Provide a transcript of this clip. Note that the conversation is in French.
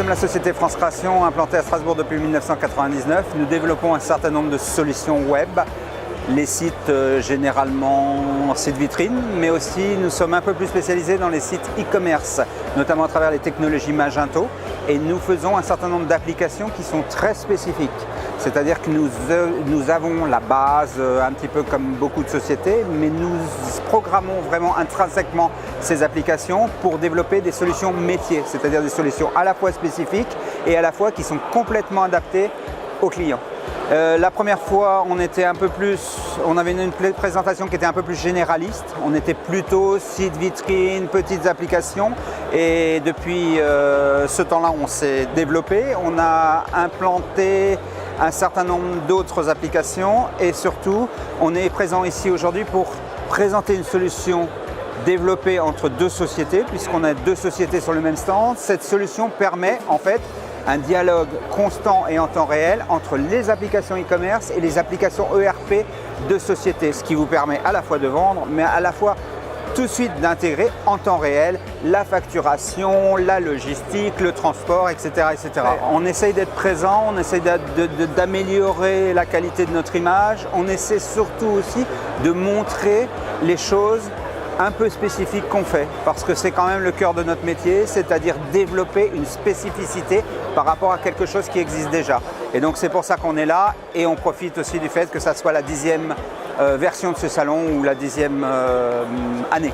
sommes la société France Création, implantée à Strasbourg depuis 1999. Nous développons un certain nombre de solutions web, les sites généralement sites vitrines, mais aussi nous sommes un peu plus spécialisés dans les sites e-commerce, notamment à travers les technologies Magento, et nous faisons un certain nombre d'applications qui sont très spécifiques. C'est-à-dire que nous avons la base, un petit peu comme beaucoup de sociétés, mais nous programmons vraiment intrinsèquement ces applications pour développer des solutions métiers, c'est-à-dire des solutions à la fois spécifiques et à la fois qui sont complètement adaptées aux clients. La première fois, on avait une présentation qui était un peu plus généraliste. On était plutôt site vitrine, petites applications. Et depuis ce temps-là, on s'est développé. On a implanté un certain nombre d'autres applications. Et surtout, on est présent ici aujourd'hui pour présenter une solution développée entre deux sociétés, puisqu'on a deux sociétés sur le même stand. Cette solution permet en fait un dialogue constant et en temps réel entre les applications e-commerce et les applications ERP de société, ce qui vous permet à la fois de vendre, mais à la fois tout de suite d'intégrer en temps réel la facturation, la logistique, le transport, etc. etc. On essaye d'être présent, on essaye d'améliorer la qualité de notre image, on essaie surtout aussi de montrer les choses un peu spécifiques qu'on fait, parce que c'est quand même le cœur de notre métier, c'est-à-dire développer une spécificité par rapport à quelque chose qui existe déjà. Et donc c'est pour ça qu'on est là, et on profite aussi du fait que ça soit la 10e version de ce salon ou la 10e année.